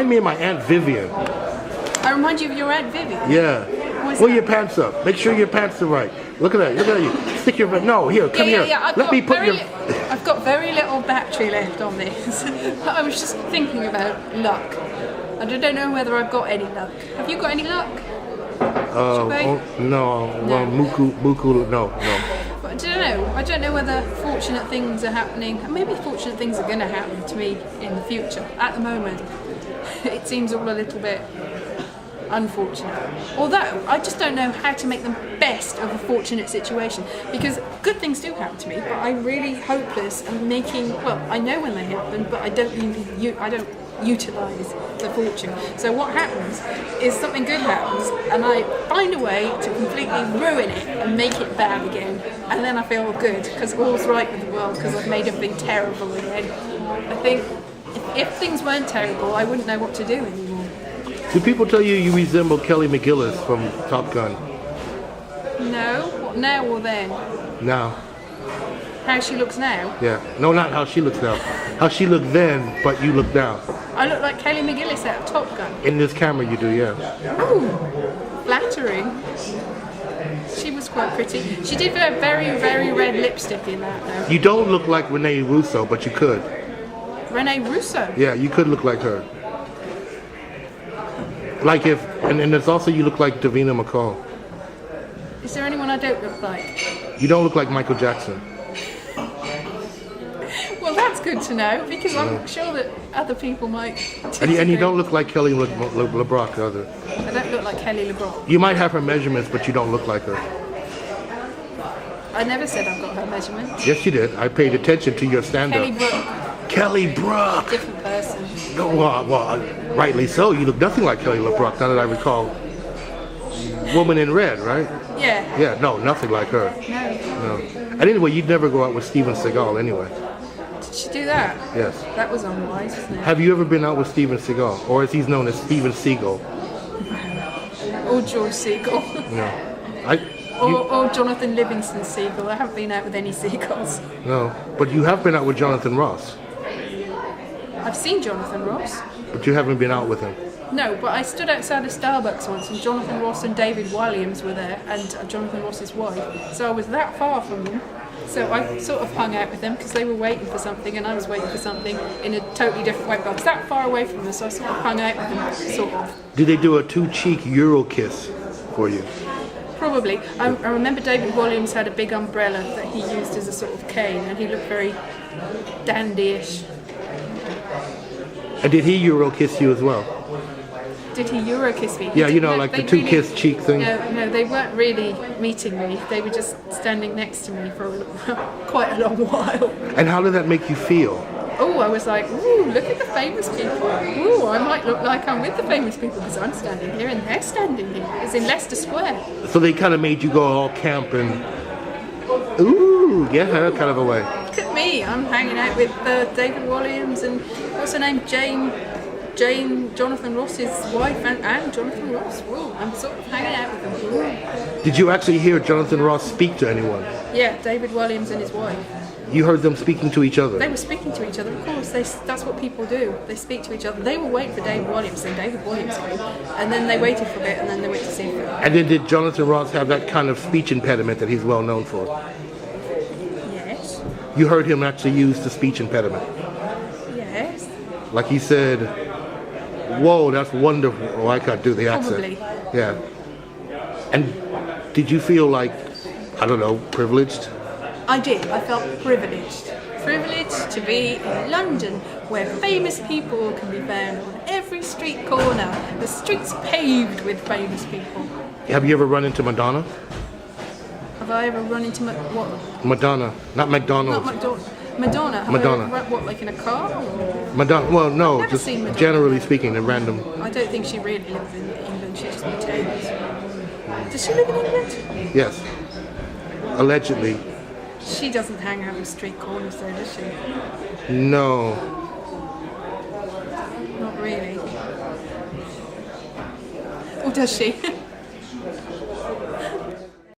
me of my Aunt Vivian. I remind you of your Aunt Vivian. Yeah. What's Pull that? your pants up. Make sure your pants are right. Look at that. Look at you. Stick your... No, here. Come here. Let me put your... I've got very little battery left on this. I was just thinking about luck. I don't know whether I've got any luck. Have you got any luck? No. Well, Muku, no. But I don't know whether fortunate things are happening. Maybe fortunate things are going to happen to me in the future. At the moment, it seems all a little bit unfortunate. Although, I just don't know how to make the best of a fortunate situation. Because good things do happen to me, but I'm really hopeless and I know when they happen, but I don't utilise the fortune. So what happens is something good happens and I find a way to completely ruin it and make it bad again, and then I feel good because all's right with the world because I've made everything terrible again. I think if things weren't terrible, I wouldn't know what to do anymore. Do people tell you resemble Kelly McGillis from Top Gun? No? What, now or then? Now. How she looks now? Yeah. No, not how she looks now. How she looked then, but you look now. I look like Kelly McGillis out of Top Gun. In this camera you do, yeah. Ooh, flattering. She was quite pretty. She did wear very, very red lipstick in that though. You don't look like Renee Russo, but you could. Renee Russo? Yeah, you could look like her. Like and there's also you look like Davina McCall. Is there anyone I don't look like? You don't look like Michael Jackson. Well, that's good to know because I'm sure that other people might. And you don't look like Kelly LeBrock either. I don't look like Kelly LeBrock. You might have her measurements, but you don't look like her. I never said I've got her measurements. Yes, you did. I paid attention to your stand-up. Kelly Brook. Kelly Brook. Different person. No, well, rightly so. You look nothing like Kelly LeBrock, now that I recall. Woman in Red, right? Yeah. Yeah, no, nothing like her. No. And anyway, you'd never go out with Steven Seagal anyway. Did she do that? Yes. That was unwise, wasn't it? Have you ever been out with Steven Seagal? Or as he's known as Steven Seagal? Or George Seagal. No. Or Jonathan Livingston Seagal. I haven't been out with any Seagulls. No, but you have been out with Jonathan Ross. I've seen Jonathan Ross. But you haven't been out with him. No, but I stood outside a Starbucks once and Jonathan Ross and David Williams were there and Jonathan Ross's wife. So I was that far from them. So I sort of hung out with them because they were waiting for something and I was waiting for something in a totally different way. But I was that far away from them, so I sort of hung out with them, sort of. Did they do a two-cheek Euro kiss for you? Probably. I remember David Williams had a big umbrella that he used as a sort of cane and he looked very dandy-ish. And did he Euro kiss you as well? Did he Euro kiss me? Yeah, you know, like the two-kiss cheek thing. No, they weren't really meeting me. They were just standing next to me for quite a long while. And how did that make you feel? Oh, I was like, ooh, look at the famous people. Ooh, I might look like I'm with the famous people because I'm standing here and they're standing here. It's in Leicester Square. So they kind of made you go all camp and, ooh, yeah, kind of a way. Look at me, I'm hanging out with David Williams and what's her name, Jane, Jonathan Ross's wife, and Jonathan Ross. Whoa, I'm sort of hanging out with them. Whoa. Did you actually hear Jonathan Ross speak to anyone? Yeah, David Williams and his wife. You heard them speaking to each other? They were speaking to each other, of course. That's what people do. They speak to each other. They were waiting for David Williams, and David Williams came, and then they waited for a bit, and then they went to see him. And then did Jonathan Ross have that kind of speech impediment that he's well known for? Yes. You heard him actually use the speech impediment? Yes. Like he said, whoa, that's wonderful. Oh, I can't do the accent. Probably. Yeah. And did you feel like, I don't know, privileged? I did. I felt privileged. Privileged to be in London, where famous people can be found on every street corner. The streets paved with famous people. Have you ever run into Madonna? Have I ever run into what? Madonna, not McDonald's. Not Madonna. Madonna. What, like in a car? Or? Madonna. Well, no, Never just seen Madonna. generally speaking, in random. I don't think she really lives in England. She just pretends. Does she live in England? Yes. Allegedly. She doesn't hang out on street corners though, does she? No. Not really. Or does she?